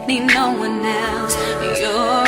need no one else. You're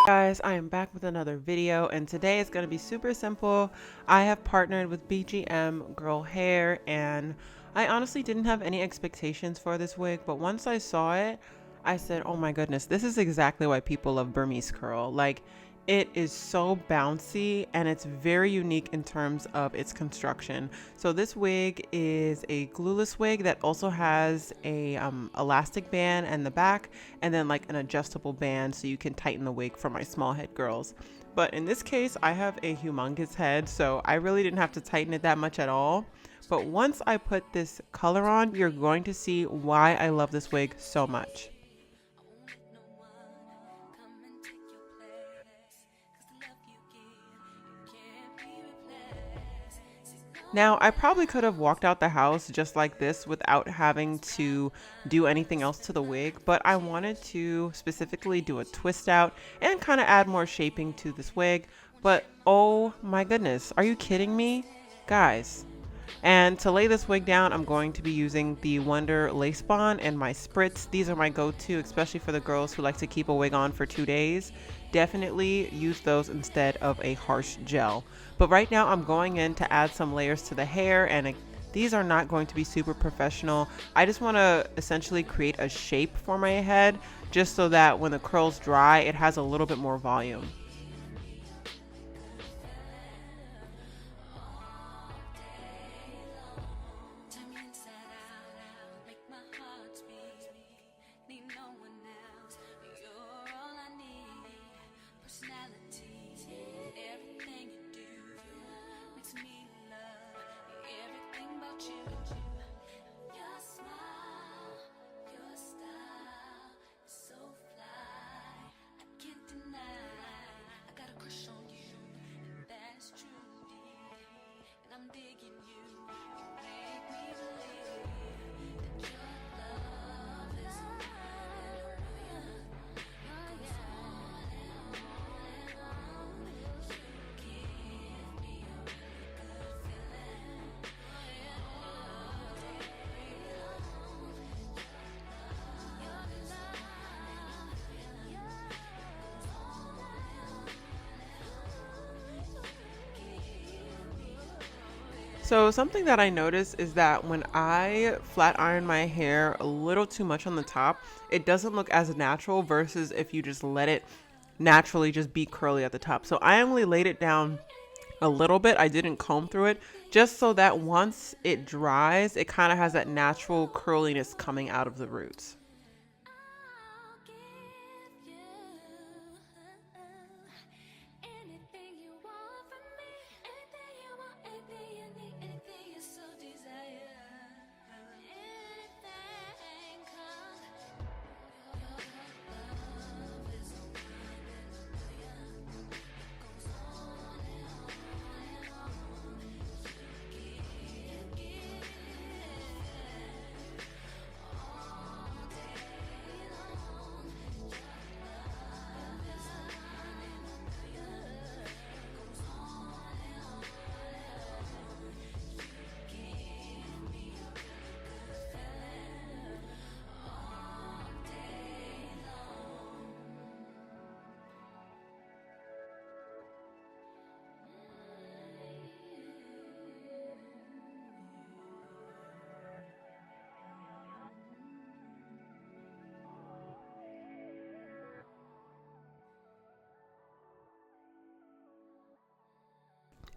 Guys, I am back with another video, and today is going to be super simple. I have partnered with BGM Girl Hair, and I honestly didn't have any expectations for this wig, but once I saw it, I said, oh my goodness, this is exactly why people love Burmese curl. Like, it is so bouncy and it's very unique in terms of its construction. So this wig is a glueless wig that also has a elastic band in the back, and then like an adjustable band so you can tighten the wig for my small head girls. But in this case, I have a humongous head, so I really didn't have to tighten it that much at all. But once I put this color on, you're going to see why I love this wig so much. Now, I probably could have walked out the house just like this without having to do anything else to the wig, but I wanted to specifically do a twist out and kind of add more shaping to this wig. But oh my goodness, are you kidding me? Guys. And to lay this wig down, I'm going to be using the Wonder Lace Bond and my spritz. These are my go-to, especially for the girls who like to keep a wig on for 2 days. Definitely use those instead of a harsh gel. But right now I'm going in to add some layers to the hair, and these are not going to be super professional. I just want to essentially create a shape for my head just so that when the curls dry, it has a little bit more volume. So something that I notice is that when I flat iron my hair a little too much on the top, it doesn't look as natural versus if you just let it naturally just be curly at the top. So I only laid it down a little bit. I didn't comb through it just so that once it dries, it kind of has that natural curliness coming out of the roots.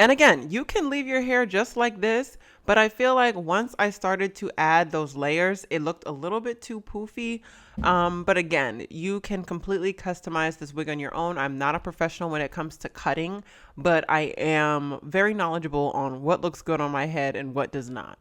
And again, you can leave your hair just like this, but I feel like once I started to add those layers, it looked a little bit too poofy. But again, you can completely customize this wig on your own. I'm not a professional when it comes to cutting, but I am very knowledgeable on what looks good on my head and what does not.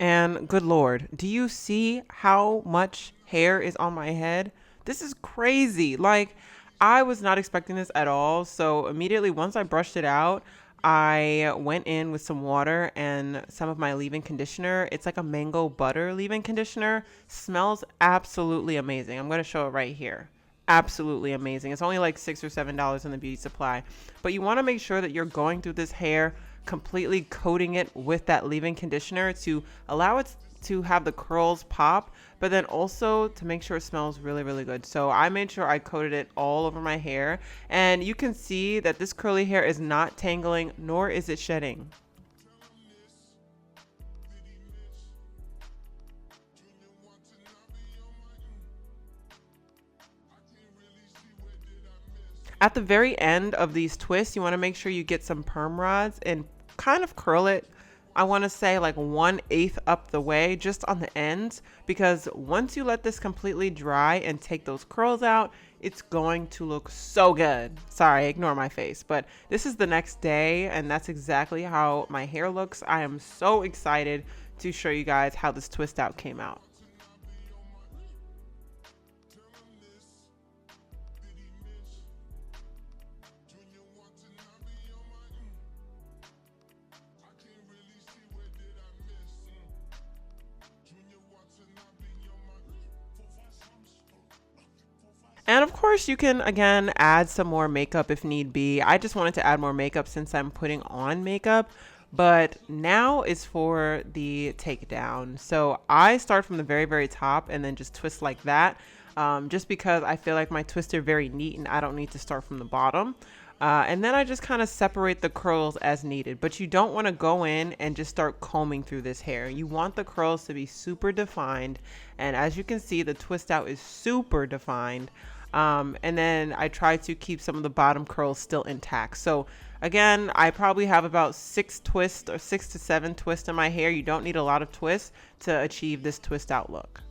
And good Lord, do you see how much hair is on my head? This is crazy. Like, I was not expecting this at all. So immediately once I brushed it out, I went in with some water and some of my leave-in conditioner. It's like a mango butter leave-in conditioner. Smells absolutely amazing. I'm going to show it right here. Absolutely amazing. It's only like $6 or $7 in the beauty supply. But you want to make sure that you're going through this hair, completely coating it with that leave-in conditioner to allow it to have the curls pop, but then also to make sure it smells really, really good. So I made sure I coated it all over my hair, and you can see that this curly hair is not tangling, nor is it shedding. At the very end of these twists, you want to make sure you get some perm rods and kind of curl it. I want to say like 1/8 up the way, just on the ends, because once you let this completely dry and take those curls out, it's going to look so good. Sorry, ignore my face, but this is the next day and that's exactly how my hair looks. I am so excited to show you guys how this twist out came out. And of course you can, again, add some more makeup if need be. I just wanted to add more makeup since I'm putting on makeup, but now is for the takedown. So I start from the very, very top and then just twist like that, just because I feel like my twists are very neat and I don't need to start from the bottom. And then I just kind of separate the curls as needed, but you don't want to go in and just start combing through this hair. You want the curls to be super defined. And as you can see, the twist out is super defined. And then I try to keep some of the bottom curls still intact. So again, I probably have about 6 twists or 6 to 7 twists in my hair. You don't need a lot of twists to achieve this twist out look.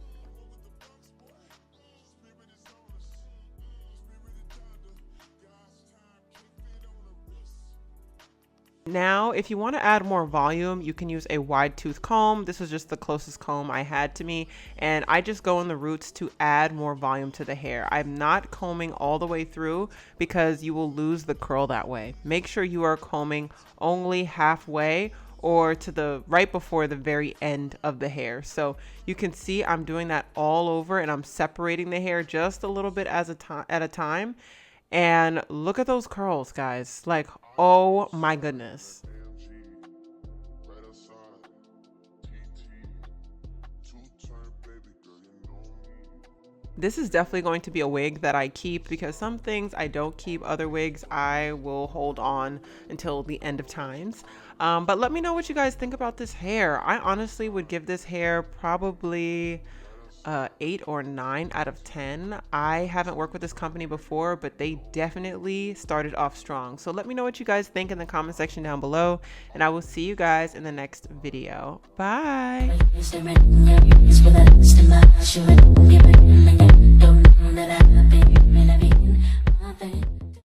Now, if you want to add more volume, you can use a wide tooth comb. This is just the closest comb I had to me, and I just go in the roots to add more volume to the hair. I'm not combing all the way through because you will lose the curl that way. Make sure you are combing only halfway or to the right before the very end of the hair. So you can see I'm doing that all over, and I'm separating the hair just a little bit at a time. And look at those curls, guys. Like, oh my goodness. This is definitely going to be a wig that I keep, because some things I don't keep, other wigs I will hold on until the end of times. But let me know what you guys think about this hair. I honestly would give this hair probably 8 or 9 out of 10. I haven't worked with this company before, but they definitely started off strong. So let me know what you guys think in the comment section down below, and I will see you guys in the next video. Bye.